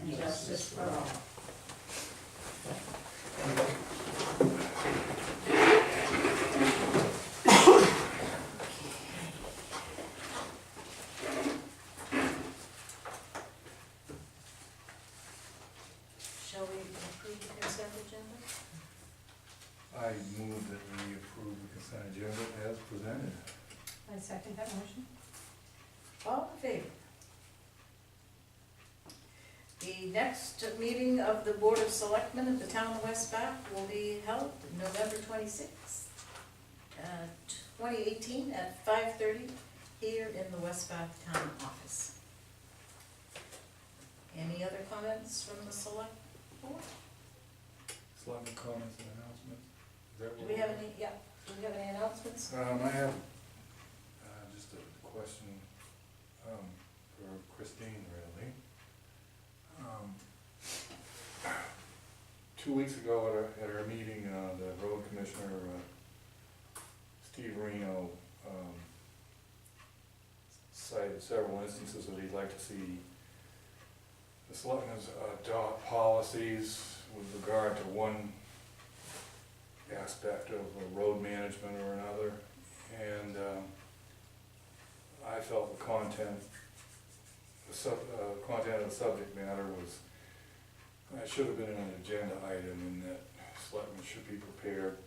and justice for all. Shall we approve the consent agenda? I move that we approve the consent agenda as presented. I second that motion. All in favor? The next meeting of the Board of Selectmen of the town of West Bath will be held November 26th, 2018 at 5:30 here in the West Bath Town Office. Any other comments from the Select Board? Selectmen comments and announcements. Is that Do what we have any, yeah, do we have any announcements? I have just a question for Christine, really. 2 weeks ago at our meeting, the road commissioner, Steve Reno, cited several instances that he'd like to see the selectmen's adopt policies with regard to one aspect of road management or another, and I felt the content of the subject matter was, it should have been an agenda item, in that selectmen should be prepared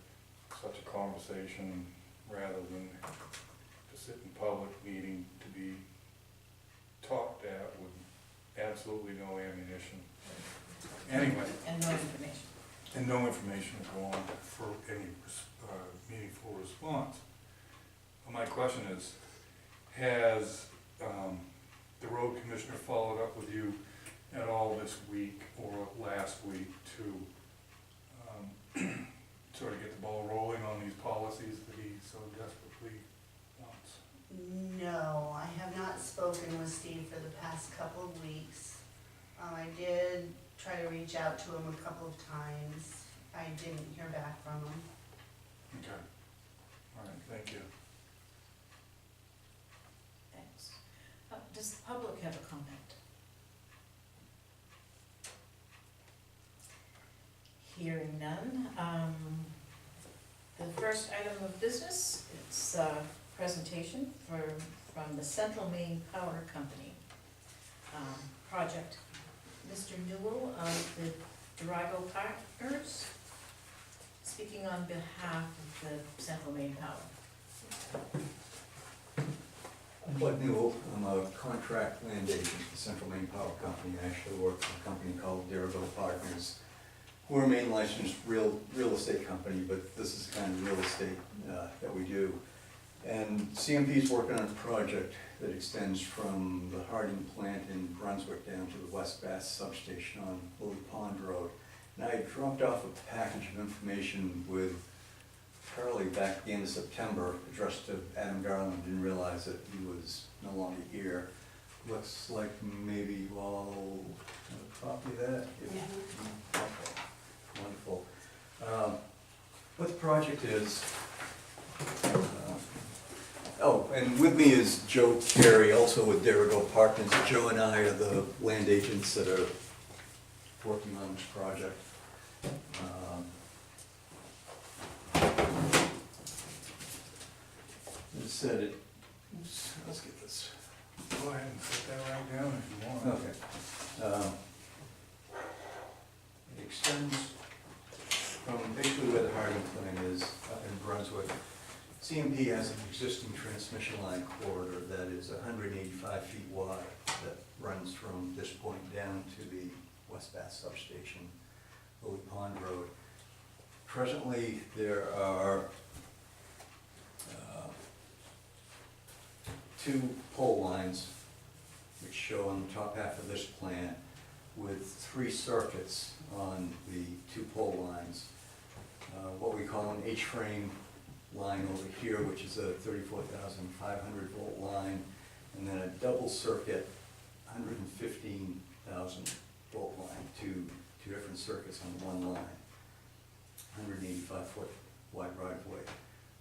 for such a conversation rather than to sit in public meeting to be talked at with absolutely no ammunition. Anyway. And no information. And no information to go on for any meaningful response. My question is, has the road commissioner followed up with you at all this week or last week to sort of get the ball rolling on these policies that he so desperately wants? No, I have not spoken with Steve for the past couple of weeks. I did try to reach out to him a couple of times. I didn't hear back from him. Okay. All right, thank you. Thanks. Does the public have a comment? Hearing none. The first item of business, it's a presentation from the Central Maine Power Company project. Mr. Newell of the Durago Partners, speaking on behalf of the Central Maine Power. I'm Bud Newell. I'm a contract land agent for Central Maine Power Company. I actually work for a company called Durago Partners. We're a Maine licensed real estate company, but this is the kind of real estate that we do. And CMP is working on a project that extends from the Harding plant in Brunswick down to the West Bath substation on Lily Pond Road. And I dropped off a package of information with Charlie back at the end of September, addressed to Adam Garland. Didn't realize that he was no longer here. Looks like maybe you all have a copy of that? Yeah. Okay, wonderful. What the project is, and with me is Joe Carey, also with Durago Partners. Joe and I are the land agents that are working on this project. As I said, let's get this. Go ahead and put that right down if you want. Okay. It extends from basically where the Harding plant is up in Brunswick. CMP has an existing transmission line corridor that is 185 feet wide that runs from this point down to the West Bath substation, Lily Pond Road. Presently, there are 2 pole lines, which show on the top half of this plan, with 3 circuits on the 2 pole lines. What we call an H-frame line over here, which is a 34,500 volt line, and then a double circuit 115,000 volt line, two different circuits on one line, 185 foot wide right of way.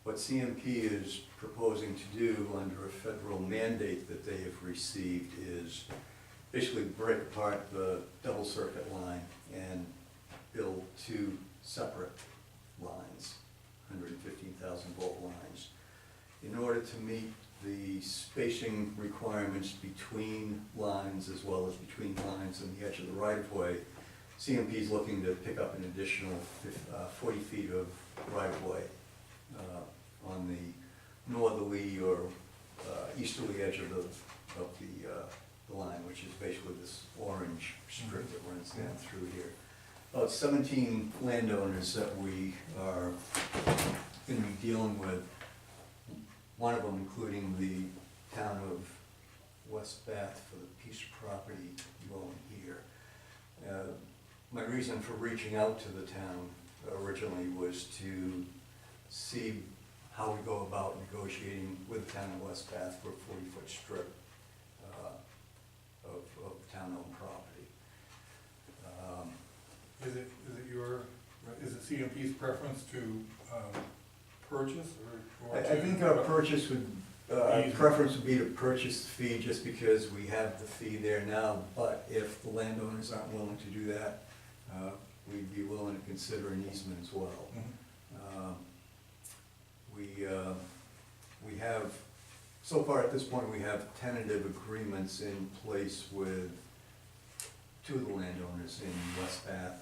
What CMP is proposing to do under a federal mandate that they have received is basically break apart the double circuit line and build two separate lines, 115,000 volt lines. In order to meet the spacing requirements between lines as well as between lines and the edge of the right-of-way, CMP is looking to pick up an additional 40 feet of right-of-way on the northerly or easterly edge of the line, which is basically this orange strip that runs down through here. About 17 landowners that we are going to be dealing with, one of them including the town of West Bath for the piece of property you own here. My reason for reaching out to the town originally was to see how we go about negotiating with the town of West Bath for a 40-foot strip of town-owned property. Is it CMP's preference to purchase or I to? think our purchase would, preference would be to purchase the fee just because we have the fee there now, but if the landowners aren't willing to do that, we'd be willing to consider an easement as well. Mhm. We have, so far at this point, we have tentative agreements in place with two of the landowners in West Bath.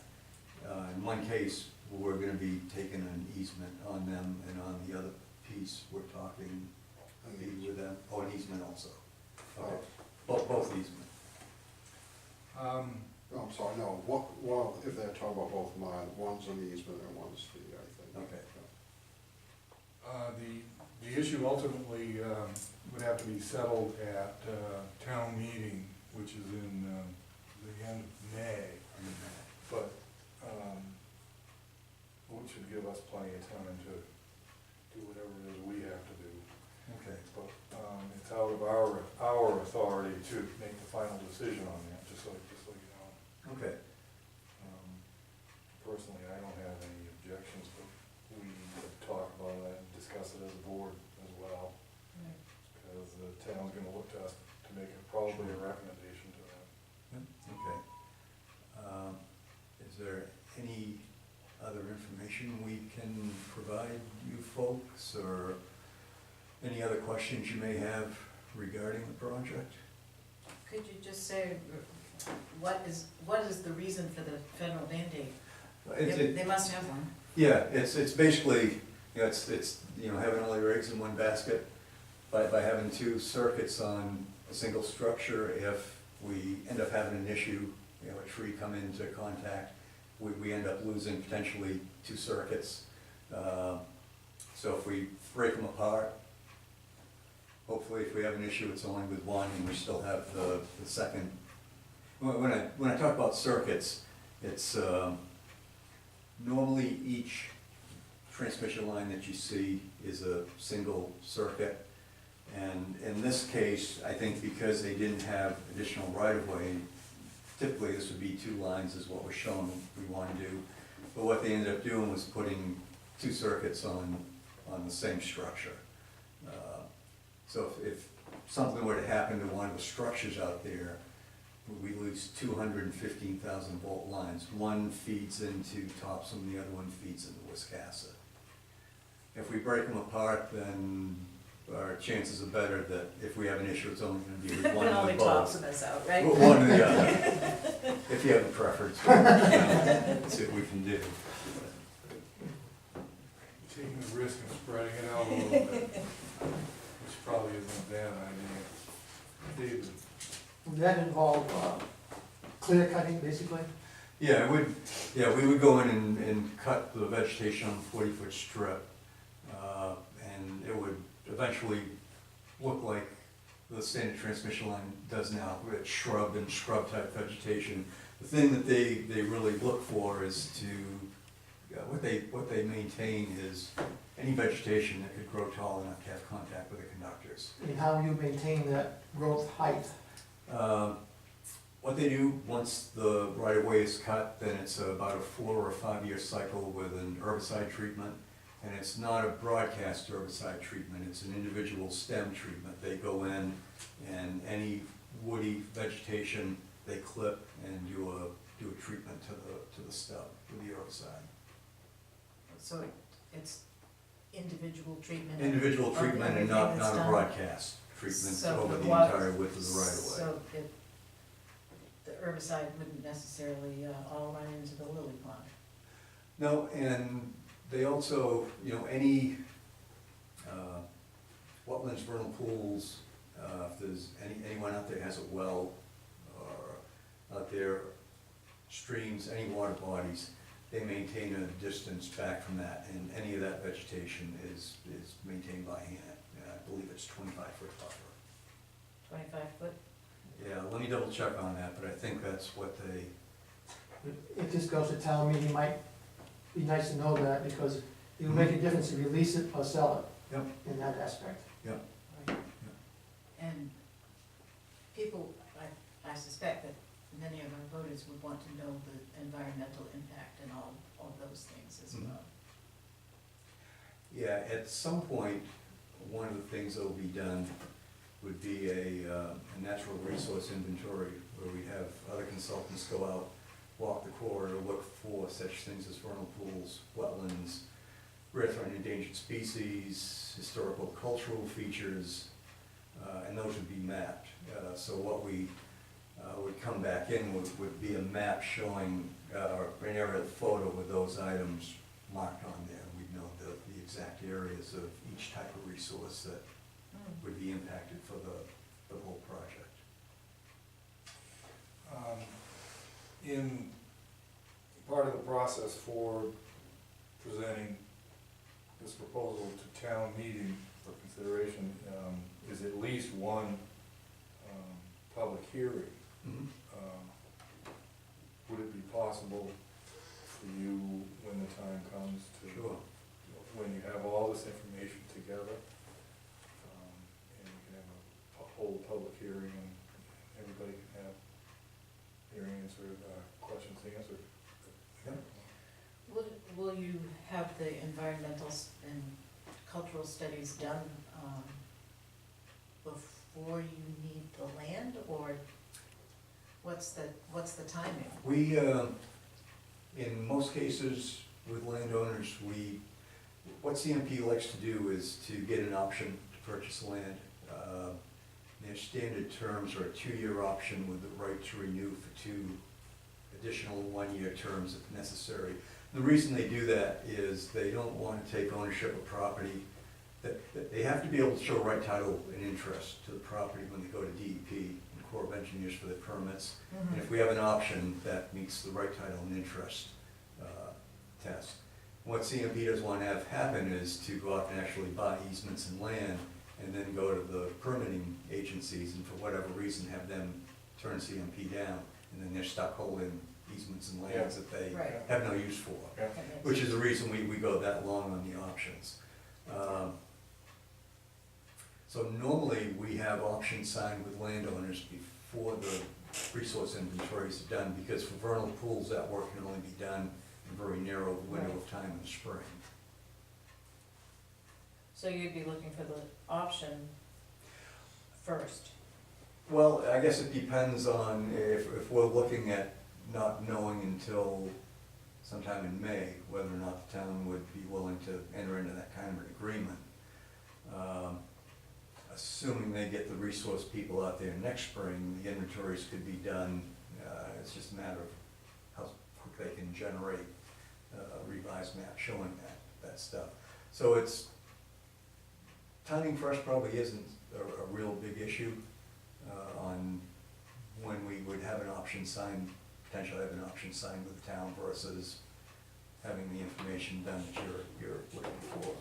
In one case, we're gonna be taking an easement on them, and on the other piece, we're talking with them, an easement also. Okay. Both easement. No, I'm sorry, no, well, if they're talking about both mine, one's an easement and one's fee, I think. Okay. The issue ultimately would have to be settled at town meeting, which is in the end of May. But which should give us plenty of time to do whatever it is we have to do. Okay. But it's out of our authority to make the final decision on that, just so you know. Okay. Personally, I don't have any objections, but we need to talk about that and discuss it as a board as well. Because the town's gonna look to us to make probably a recommendation to that. Okay. Is there any other information we can provide you folks, or any other questions you may have regarding the project? Could you just say, what is the reason for the federal mandate? They must have one. Yeah, it's basically, it's having all your eggs in one basket. By having two circuits on a single structure, if we end up having an issue, a tree come into contact, we end up losing potentially two circuits. So if we break them apart, hopefully if we have an issue, it's only with one and we still have the second. When I talk about circuits, it's normally each transmission line that you see is a single circuit. And in this case, I think because they didn't have additional right-of-way, typically this would be two lines is what we're showing we want to do. But what they ended up doing was putting two circuits on the same structure. So if something were to happen to one of the structures out there, we lose 215,000 volt lines. One feeds into Topsom, the other one feeds into Wiscasset. If we break them apart, then our chances are better that if we have an issue, it's only going to be with one of the both. Topsom is out, right? One or the other. If you have a preference, let's see what we can do. Taking the risk of spreading it out a little bit, which probably isn't a bad idea. David? Would that involve clear cutting, basically? Yeah, we would go in and cut the vegetation on a 40-foot strip, and it would eventually look like the standard transmission line does now, with shrub and shrub-type vegetation. The thing that they really look for is to, what they maintain is any vegetation that could grow tall enough to have contact with the conductors. And how you maintain that growth height? What they do, once the right-of-way is cut, then it's about a 4 or 5 year cycle with an herbicide treatment. And it's not a broadcast herbicide treatment, it's an individual stem treatment. They go in and any woody vegetation, they clip and do a treatment to the stub with the herbicide. So it's individual treatment? Individual of treatment and everything not that's a done? broadcast treatment So over the what- entire width of the right of way. So the herbicide wouldn't necessarily all run into the lily pond? No, and they also, any wetlands, vernal pools, if there's anyone out there has a well, or out there, streams, any water bodies, they maintain a distance back from that, and any of that vegetation is maintained by hand. I believe it's 25-foot buffer. 25 foot? Yeah, let me double check on that, but I think that's what they, If this goes to town meeting, it might be nice to know that, because it will make a difference if you lease it or sell it. Yep. In that aspect. Right. And people, I suspect that many of our voters would want to know the environmental impact and all those things as Mhm. well. yeah, at some point, one of the things that will be done would be a natural resource inventory, where we have other consultants go out, walk the corridor, look for such things as vernal pools, wetlands, rare threatened endangered species, historical cultural features, and those would be mapped. So what we would come back in would be a map showing, an aerial photo with those items marked on there. We'd know the exact areas of each type of resource that would be impacted for the whole project. In part of the process for presenting this proposal to town meeting for consideration, is at least one public hearing. Mhm. Would it be possible for you, when the time comes, to, Sure. when you have all this information together, and you can have a whole public hearing, and everybody can have their answered, questions answered? Yep. Will you have the environmental and cultural studies done before you need the land, or what's the timing? We, in most cases with landowners, what CMP likes to do is to get an option to purchase land. Their standard terms are a 2-year option with the right to renew for 2 additional 1-year terms if necessary. The reason they do that is they don't want to take ownership of property, that they have to be able to show right title and interest to the property when they go to DEP and Corps of Engineers for their permits. And if we have an option that meets the right title and interest test. What CMP doesn't want to have happen is to go out and actually buy easements and land and then go to the permitting agencies and for whatever reason have them turn CMP down, and then they're stuck holding easements and lands that they Right. have no use for. Yeah. That makes Which is the reason we go that long on the options. So normally, we have options signed with landowners before the resource inventories are done, because for vernal pools, that work can only be done in a very narrow window of time in the spring. So you'd be looking for the option first? Well, I guess it depends on if we're looking at not knowing until sometime in May, whether or not the town would be willing to enter into that kind of an agreement. Assuming they get the resource people out there next spring, the inventories could be done. It's just a matter of how quick they can generate a revised map showing that stuff. So it's, timing for us probably isn't a real big issue on when we would have an option signed, potentially have an option signed with the town versus having the information done that you're looking for.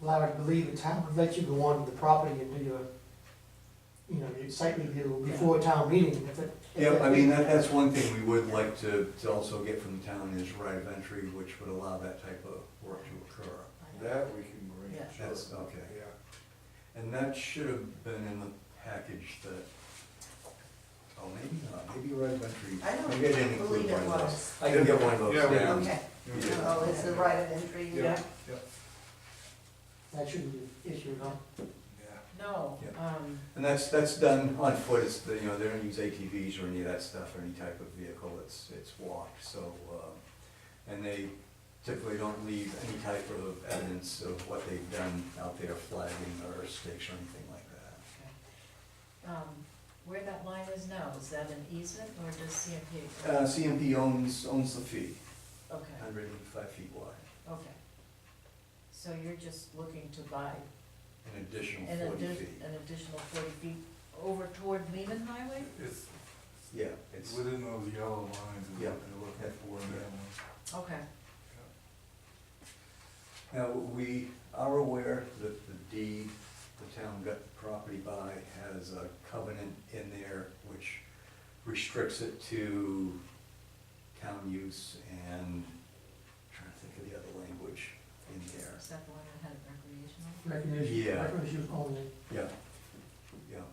Well, I would believe the town would let you go on the property and do your site review before town meeting, if it. Yeah, I mean, that's one thing we would like to also get from the town is right of entry, which would allow that type of work to occur. That we can bring, Yeah. sure. That's, okay. Yeah. And that should have been in the package that, oh, maybe not, maybe right of entry. I don't Maybe I didn't believe include it one of those. was. I can get one of those Yeah, we down. Okay, Yeah. oh, it's the right of entry, Yeah, yeah, That shouldn't be an issue, no? yeah. No, Yeah. And that's done on foot, it's, they don't use ATVs or any of that stuff, or any type of vehicle, it's walked, so, and they typically don't leave any type of evidence of what they've done out there, flagging or stakes or anything like that. where that line is now, is that an easement or does CMP? CMP owns the fee, Okay, 185 feet wide, okay. So you're just looking to buy an additional an 40 feet. additional 40 feet over toward Lehman Highway? It's Yeah, it's, within those yellow lines is Yeah. what they're looking for in that one. Okay, now, we are aware that the deed the town got the property by has a covenant in there which restricts it to town use and, trying to think of the other language in there. is that the one that had recreational? Yeah. Recreation only. Yeah, yeah.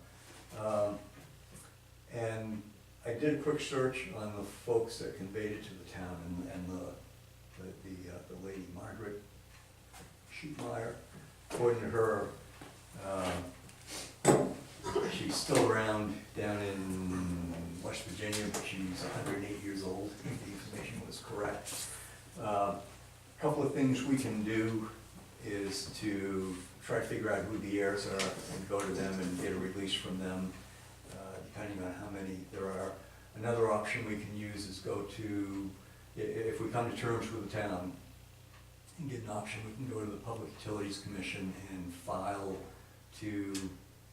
And I did a quick search on the folks that conveyed it to the town, and the lady Margaret Sheetmeyer, according to her, she's still around down in West Virginia, but she's 108 years old, if the information was correct. Couple of things we can do is to try to figure out who the heirs are and go to them and get a release from them, depending on how many there are. Another option we can use is go to, if we come to terms with the town and get an option, we can go to the Public Utilities Commission and file to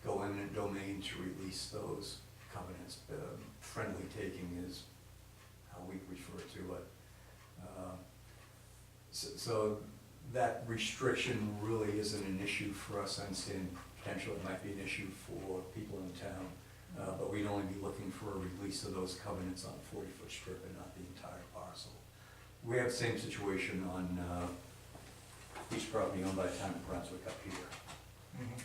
go eminent domain to release those covenants. Friendly taking is how we refer to it. So that restriction really isn't an issue for us. I understand potentially it might be an issue for people in town, but we'd only be looking for a release of those covenants on a 40-foot strip and not the entire parcel. We have the same situation on piece of property owned by the town of Brunswick up here. Mhm.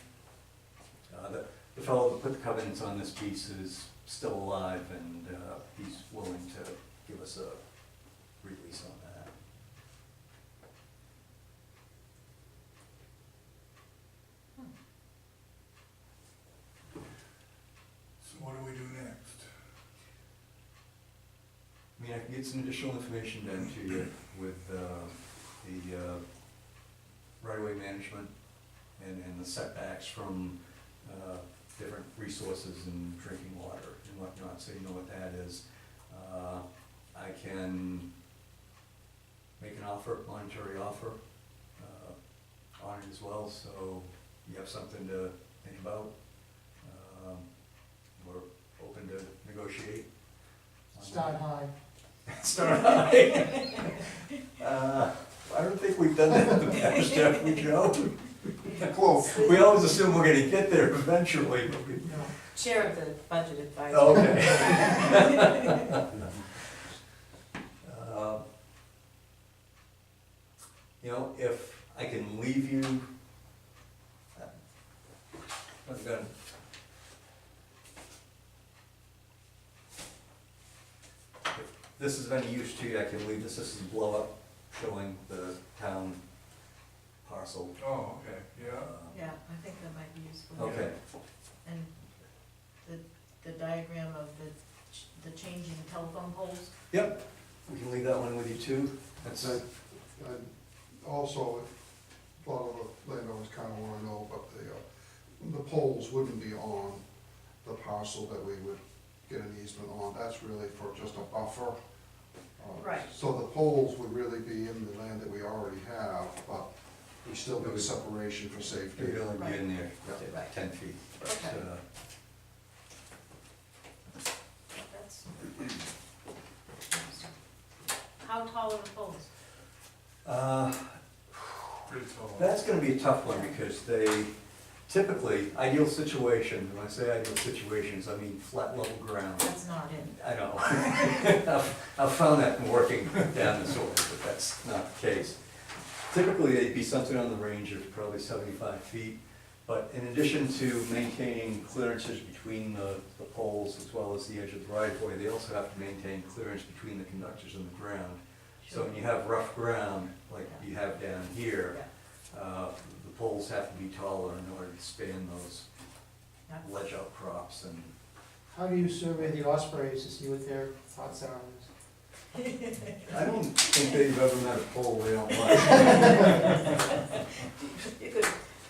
The fellow that put the covenants on this piece is still alive, and he's willing to give us a release on that. So what do we do next? I mean, I can get some additional information then to you with the right-of-way management and the setbacks from different resources and drinking water and whatnot, so you know what that is. I can make an offer, monetary offer, on it as well, so you have something to think about. We're open to negotiate. on Start that. high. Start high. I don't think we've done that in the past, have we, Joe? Close. We always assume we're gonna get there eventually, but we. No. Chair of the Budget Advisory. Okay. If I can leave you, I'm gonna. If this is of any use to you, I can leave this is a blow up showing the town parcel. Oh, okay, yeah. Yeah, I think that might be useful. Okay, And the diagram of the changing telephone poles? yep, we can leave that one with you too. That's, And also, a lot of the landowners kind of want to know, but the poles wouldn't be on the parcel that we would get an easement on. That's really for just a buffer. Right. So the poles would really be in the land that we already have, but we still need separation for safety. You'd only be in there Yeah. Right. 10 feet, but, Okay. That's. How tall are the poles? Pretty tall. That's gonna be a tough one, because they typically, ideal situation, when I say ideal situations, I mean flat level ground. That's not in. I know. I've found that in working down this way, but that's not the case. Typically, they'd be something on the range of probably 75 feet, but in addition to maintaining clearances between the poles as well as the edge of the right of way, they also have to maintain clearance between the conductors and the ground. So when you have rough ground, like you have down here, the poles have to be taller in order to span those Yeah. ledge outcrops and How do you survey the ospreys to see what their thoughts are on this? I don't think they've ever met a pole they don't like. You could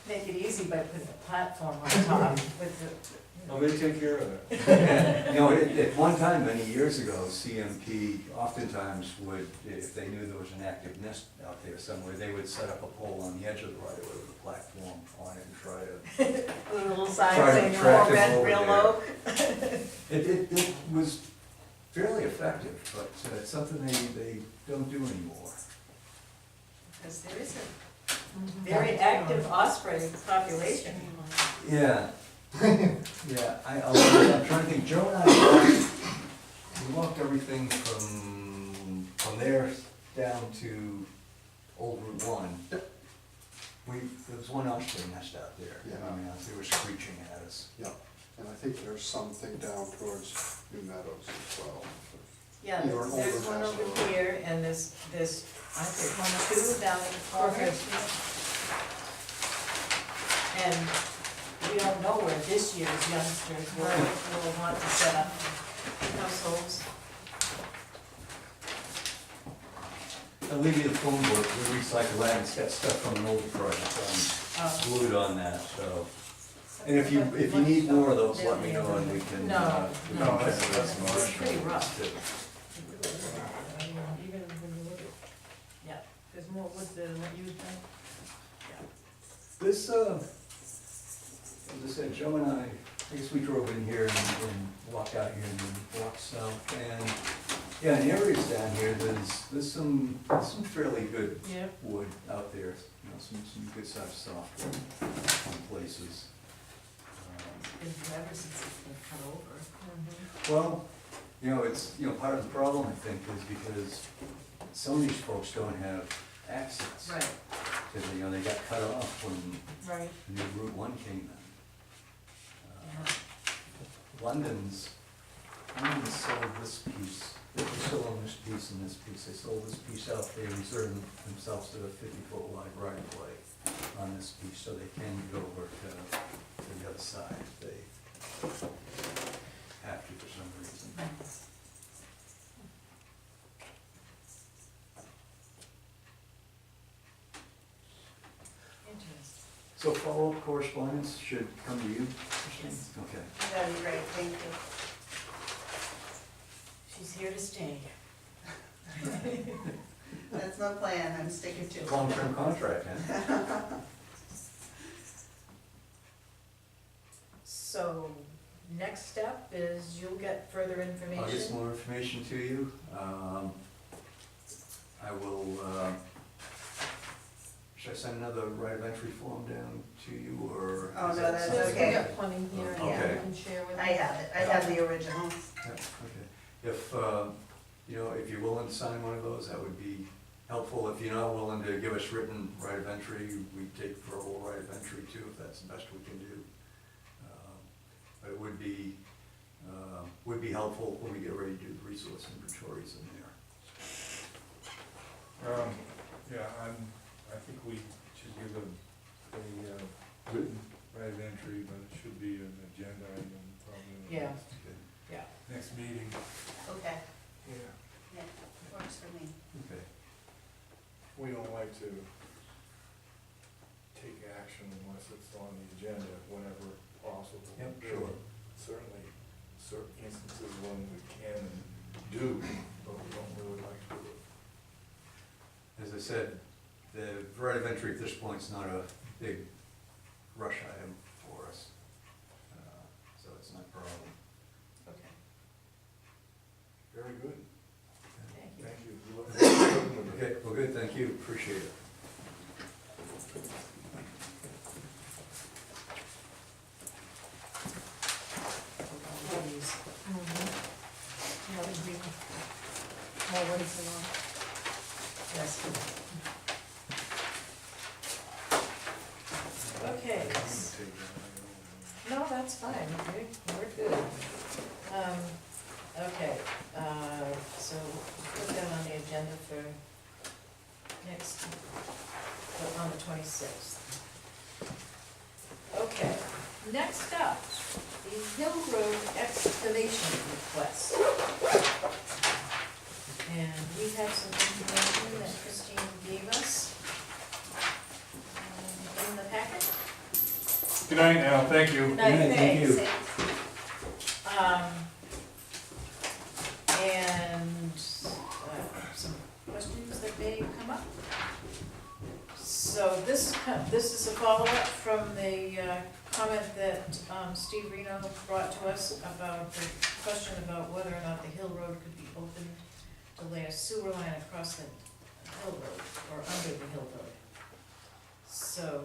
make it easy by putting a platform on top with the, Well, they take care of that. You know, at one time, many years ago, CMP oftentimes would, if they knew there was an active nest out there somewhere, they would set up a pole on the edge of the right of way with a platform on it and try to. a little sign Try to saying track real them red, over real there. low. It was fairly effective, but it's something they don't do anymore. Because there is a very active osprey population. Yeah. Yeah, I'm trying to think, Joe and I walked everything from there down to Old Route 1. There was one osprey nest out there. Yeah. I mean, they were screeching at us. Yeah, and I think there's something down towards New Meadows as well. Yeah, Your there's older one nest over or- here, and there's, I think, one or two down in the corner. And we don't know where this year's youngsters will want to set up households. I'll leave you the phone book, we recycle that, it's got stuff from an older project, glued on that, so. And if you need more of those, let me know and we can. No, we no, can it's- check it out some it's more. pretty rough. Too. Even when you look at, Yeah. there's more wood than what you think. This, as I said, Joe and I guess we drove in here and walked out here and then walked south. And, yeah, in areas down here, there's some fairly good Yeah. wood out there. You know, some good sized softwood in places. It's been forever since it's been cut over. Well, you know, it's, you know, part of the problem, I think, is because some of these folks don't have access. Right, Because, you know, they got cut off when right. New Route 1 came in. Yeah. London's sold this piece, they still own this piece and this piece, they sold this piece out, they reserved themselves to a 50-foot wide right of way on this piece, so they can get over to the other side if they have to for some reason. Interesting. So follow-up correspondence should come to you, Christine? Yes. Okay. That'd be great, thank you. She's here to stay. That's my plan, I'm sticking to it. Long-term contract, huh? So, next step is you'll get further I'll get some information. more information to you. I will, should I send another right of entry form down to you, or? Oh, is no, that that's something- We okay. got plenty here, and Okay. you can share with. I have it, I have the originals. Yeah, okay. If, you know, if you're willing to sign one of those, that would be helpful. If you're not willing to give us written right of entry, we take verbal right of entry too, if that's the best we can do. But it would be helpful when we get ready to do the resource inventories in there. Yeah, I think we should give a written right of entry, but it should be an agenda item probably. in the Yeah. Okay. Next meeting. Okay, Yeah. yeah, works for me. Okay. We don't like to take action unless it's on the agenda whenever possible. Yep, sure. Certainly, certain instances when we can do, but we don't really like to do it. As I said, the right of entry at this point is not a big rush item for us, so it's not a problem. Okay, Very good. thank you. Thank you. We look forward to working with you. Okay, well, good, thank you, appreciate it. Please. Yeah, it'd be more wood than all. Yes. Okay. I'm gonna take that. No, that's fine, we're good. Okay, so put that on the agenda for next, on the 26th. next up, the Hill Road excavation request. And we have some information that Christine gave us in the packet. Good night now, thank you. Thank you. And some questions that may come up. So this is a follow-up from the comment that Steve Reno brought to us about the question about whether or not the Hill Road could be opened to lay a sewer line across the Hill Road, or under the Hill Road. So,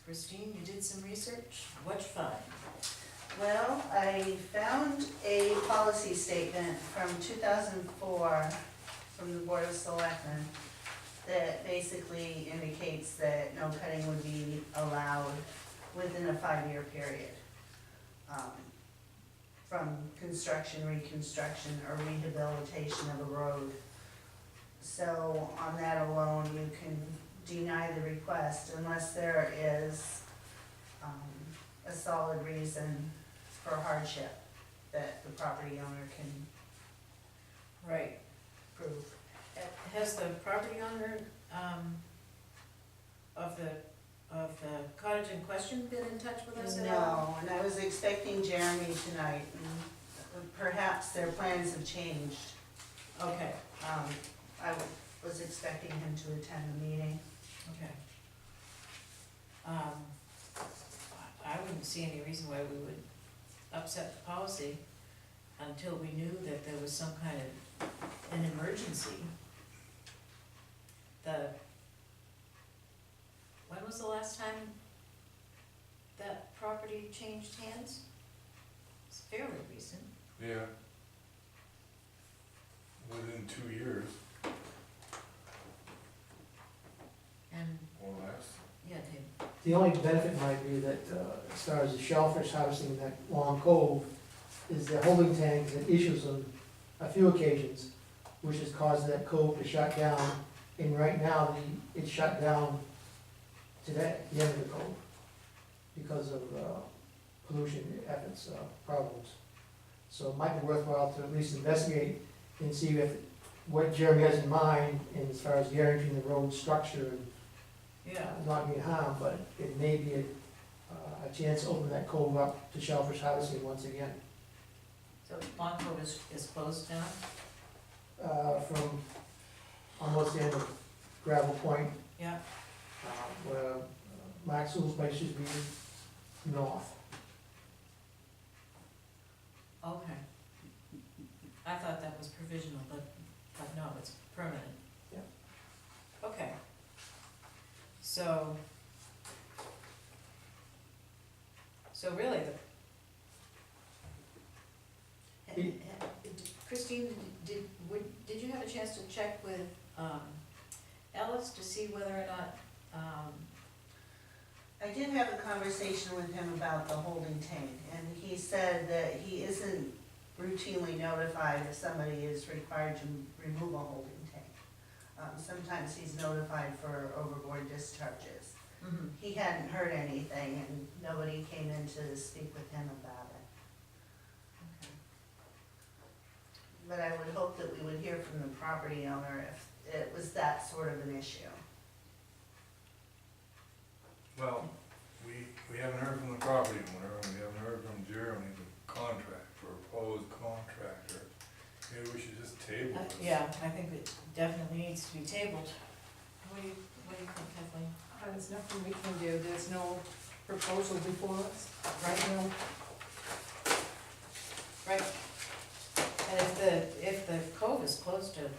Christine, you did some research, what'd you find? Well, I found a policy statement from 2004 from the Board of Selectmen that basically indicates that no cutting would be allowed within a 5-year period. From construction, reconstruction, or rehabilitation of a road. So on that alone, you can deny the request unless there is a solid reason for hardship that the property owner can Right. prove. Has the property owner, of the cottage in question been in touch with us at all? No, and I was expecting Jeremy tonight, and perhaps their plans have changed. Okay, I was expecting him to attend the meeting. okay. I wouldn't see any reason why we would upset the policy until we knew that there was some kind of an emergency. When was the last time that property changed hands? It's fairly recent. Yeah. Within 2 years And, or less. yeah, Dave. The only benefit might be that, as far as the shellfish harvesting in that long cove, is the holding tanks and issues on a few occasions, which has caused that cove to shut down. And right now, it's shut down today, the end of the cove, because of pollution efforts, problems. So it might be worthwhile to at least investigate and see what Jeremy has in mind, and as far as guaranteeing the road structure and Yeah, not being harmed, but it may be a chance to open that cove up to shellfish harvesting once again. so Long Cove is closed now? From almost the end of Gravel Point, Yeah, where Maxwell's place should be north. okay. I thought that was provisional, but no, it's permanent. Yeah. Okay. So really, Christine, did you have a chance to check with Ellis to see whether or not, I did have a conversation with him about the holding tank, and he said that he isn't routinely notified if somebody is required to remove a holding tank. Sometimes he's notified for overboard discharges. mhm, He hadn't heard anything, and nobody came in to speak with him about it. okay. But I would hope that we would hear from the property owner if it was that sort of an issue. Well, we haven't heard from the property owner, and we haven't heard from Jeremy, the contractor, proposed contractor. Maybe we should just table this. Yeah, I think it definitely needs to be tabled. What do you think, Kathleen? There's nothing we can do, there's no proposal before us. Right. No. Right. And if the cove is closed to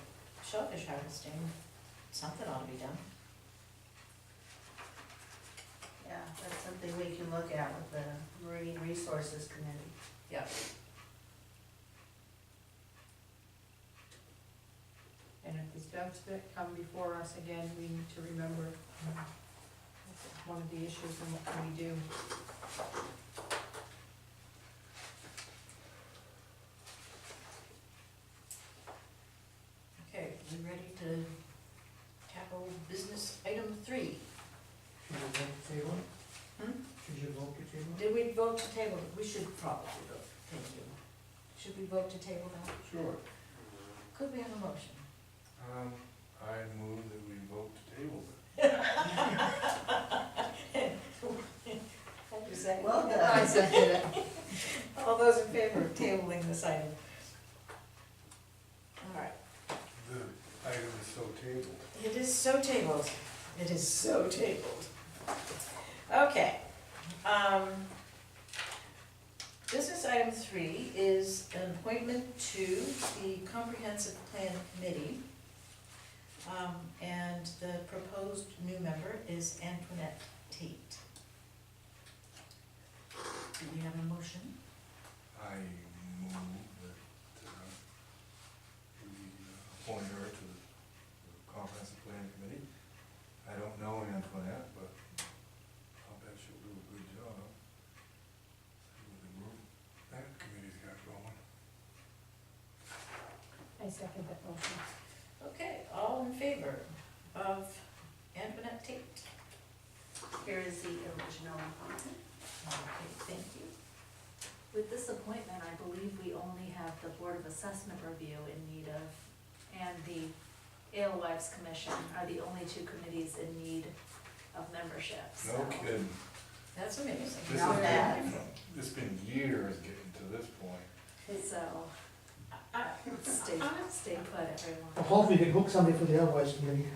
shellfish harvesting, something ought to be done. Yeah, that's something we can look at with the Marine Resources Committee. Yeah. And if the steps that come before us again, we need to remember that's one of the issues and what can we do. Okay, we ready to tackle business item 3? Should we say one? table it? We should probably vote, thank you. Should we vote to table that? Sure. Could we have a motion? I move that we vote to table it. Hold your second. Well done. I second it. All those in favor of tabling this item? All right, The item is so tabled. it is so tabled. It is so tabled. Okay. Business item 3 is an appointment to the Comprehensive Plan Committee. And the proposed new member is Antoinette Tate. Do we have a motion? I move that we appoint her to the Comprehensive Plan Committee. I don't know Antoinette, but I'll bet she'll do a good job. See what the group, that committee's got going. I second that motion. Okay, all in favor of Antoinette Tate? Here is the original appointment. Okay, thank you. With this appointment, I believe we only have the Board of Assessment Review in need of, and the Alewives Commission are the only two committees in need of membership, so. No kidding. That's amazing. This Not has bad. been, it's been years getting to this point. So, stay put, everyone. Well, hopefully you can hook somebody for the Alewives committee.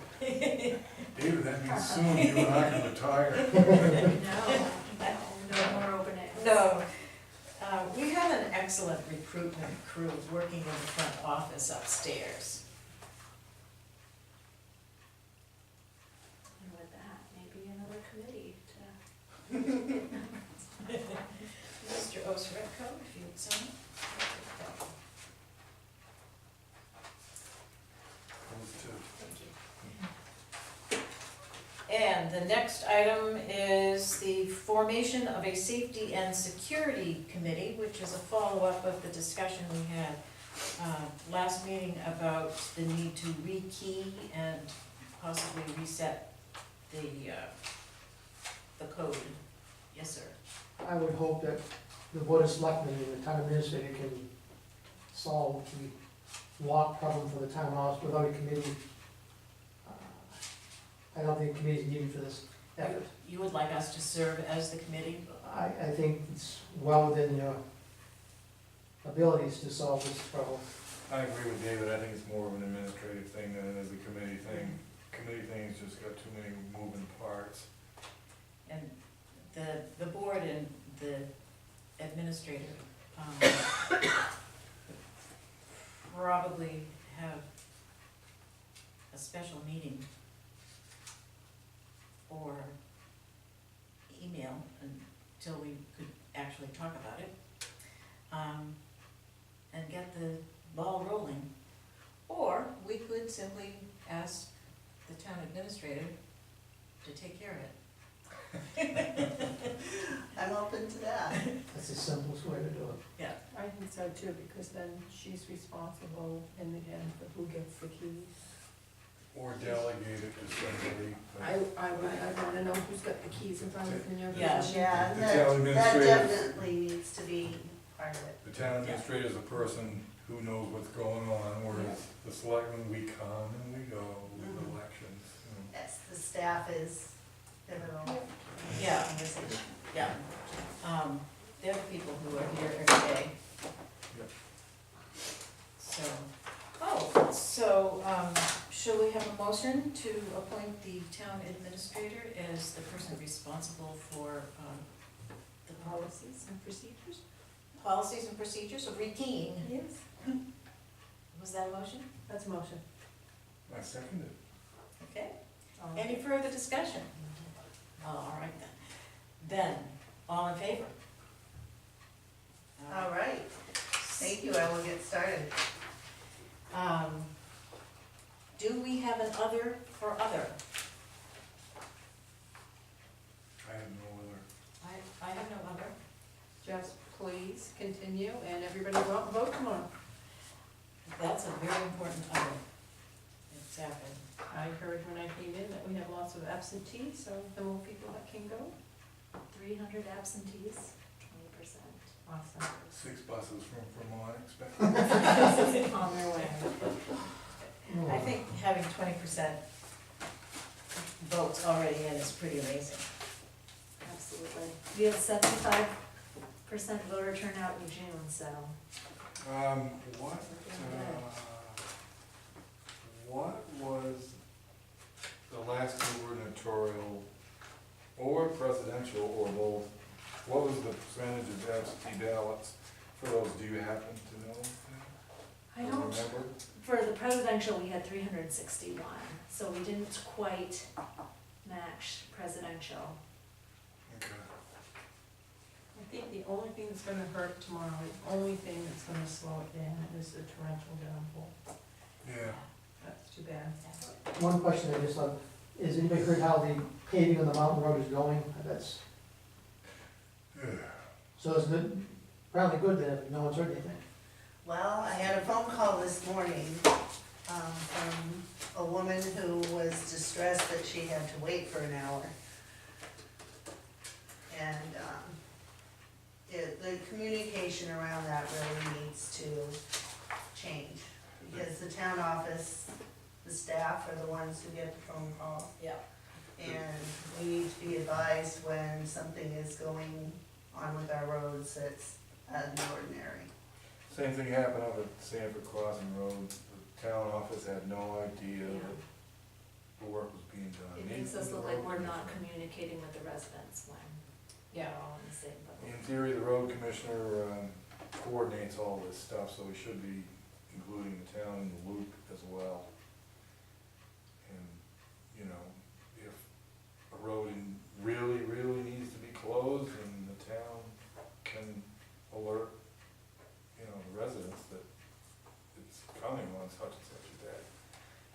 David, that means soon you and I can retire. No more openings. No, we have an excellent recruitment crew working in the front office upstairs. And with that, maybe another committee to. Mr. Osretko, if you would sign it. Those two. Thank you. And the next item is the formation of a safety and security committee, which is a follow-up of the discussion we had last meeting about the need to rekey and possibly reset the code. Yes, sir. I would hope that the Board of Selectmen and the town administrator can solve the lock problem for the town office without a committee. I don't think a committee is needed for this effort. You would like us to serve as the committee? I think it's well within your abilities to solve this problem. I agree with David, I think it's more of an administrative thing than it is a committee thing. Committee thing's just got too many moving parts. And the board and the administrator probably have a special meeting or email until we could actually talk about it, and get the ball rolling. Or we could simply ask the town administrator to take care of it. I'm open to that. That's the simplest way to do it. I think so too, because then she's responsible in the end for who gets the keys. Or delegate it to somebody. I wanna know who's got the keys if I was in your Yeah. position. Yeah, The that, town that administrator. definitely needs to be part of it. The town administrator is a person who knows what's going on, whereas the selectmen, we come and we go with Mhm. elections. Yes, the staff is pivotal. Yeah. Conversation. Yeah, they're the people who are here every day. Yep. So, shall we have a motion to appoint the town administrator as the person responsible for, the Policies and procedures? policies and procedures of rekeying? Yes. Was that a motion? That's a motion. I second it. Okay, any further discussion? All right then. Then, all in favor? All right, thank you, I will get started. Do we have an other for other? I have no other. I have no other. Just please continue, and everybody go out and vote tomorrow. That's a very important other. Exactly. I heard when I came in that we have lots of absentees, so the more people that can go. 300 absentees, 20%. Awesome. 6 buses from Vermont expected. On their way. I think having 20% votes already in is pretty amazing. Absolutely. We had 75% voter turnout in June, so. What was the last gubernatorial or presidential or both? What was the percentage of absentee ballots for those? Do you happen to know? I don't, Remember? for the presidential, we had 361, so we didn't quite match presidential. Okay. I think the only thing that's gonna hurt tomorrow, the only thing that's gonna slow it down is the torrential downpour. Yeah. That's too bad. One question I just have, is anybody heard how the paving on the mountain road is going? That's, so it's good, apparently good then, if no one's heard anything. Well, I had a phone call this morning, from a woman who was distressed that she had to wait for an hour. And, the communication around that really needs to change. Because the town office, the staff are the ones who get the phone call. Yeah. And we need to be advised when something is going on with our roads that's out of the ordinary. Same thing happened up at Sanford Crossing Road. The town office had no idea Yeah. that the work was being done. It makes us look like we're not communicating with the residents when we're all in the same boat. In theory, the road commissioner coordinates all this stuff, so we should be including the town in the loop as well. And, you know, if a road really, really needs to be closed, then the town can alert, you know, the residents that it's coming on such and such a day.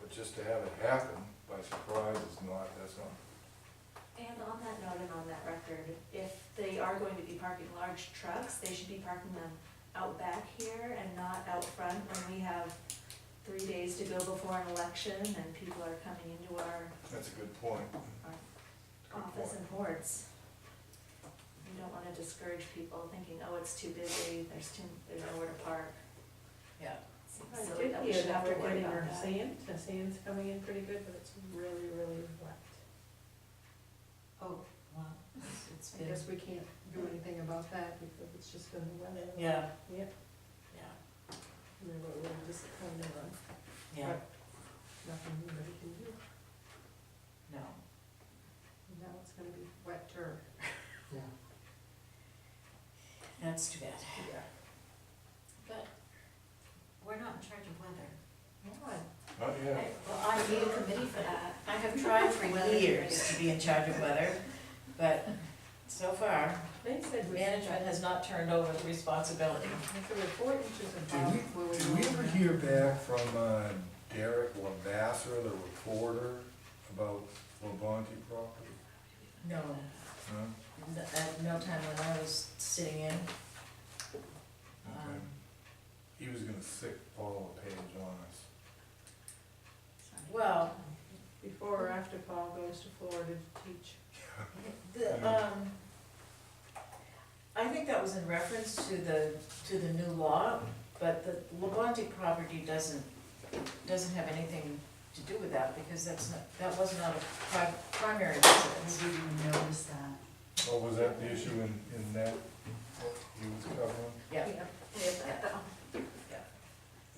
But just to have it happen by surprise is not, that's not. And on that note and on that record, if they are going to be parking large trucks, they should be parking them out back here and not out front when we have 3 days to go before an election and people are coming into our That's a good point. office and ports. We don't wanna discourage people thinking, oh, it's too busy, there's nowhere to park. Yeah. Seems I silly did that we hear should that have to we're worry getting about our that. sand, the sand's coming in pretty good, but it's really, really wet. Oh, wow. It's I been, guess we can't do anything about that because it's just been the weather. yeah, Yep, yeah, and they were a little disappointed on yeah, nothing anybody can do. no. And now it's gonna be wet turf. Yeah. That's too bad. Yeah. But we're not in charge of weather. Not yet. Well, I Need a committee for that. I have tried for years to be in charge of weather, but so far, They said we. management has not turned over the responsibility. If there were 4 inches of Did we ever hear back from Derek Lavasser, the reporter, about Labonte property? No, No? at no time when I was sitting in. Okay. He was gonna sick Paul a page on us. Well, Before or after Paul goes to Florida to teach. I think that was in reference to the new law, but the Labonte property doesn't have anything to do with that, because that was not a primary residence. I didn't notice that. Oh, was that the issue in that, what he was covering? Yeah,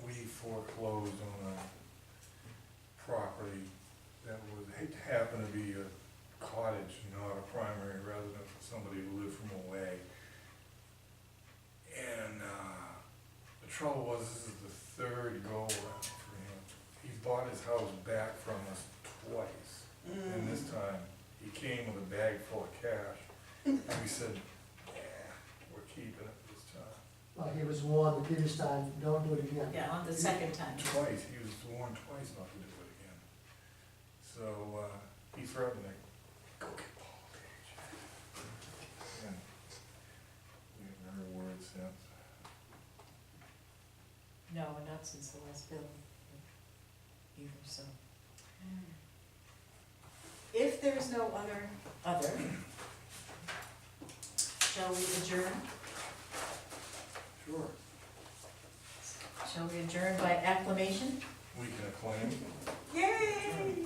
We foreclosed on a property that was, happened to be a cottage, not a primary residence for somebody who lived from away. And, the trouble was, this is the third go-around for him. He's bought his house back from us twice, and this time, he came with a bag full of cash, and we said, yeah, we're keeping it this time. Well, he was warned the previous time, don't do it again. yeah, on the second time. Twice, he was warned twice not to do it again. So, he threatened to go get Paul Page. And we haven't heard a word since. No, not since the last bill either, so. If there's no other, shall we adjourn? Sure. Shall we adjourn by acclamation? We can acclaim Yay!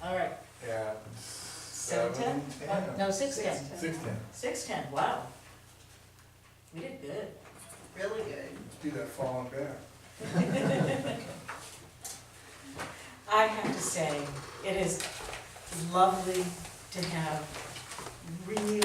All right, at 7:10? 7:10. No, 6:10. 6:10. 6:10, wow. We did good. Really good. Let's do that falling back. I have to say, it is lovely to have real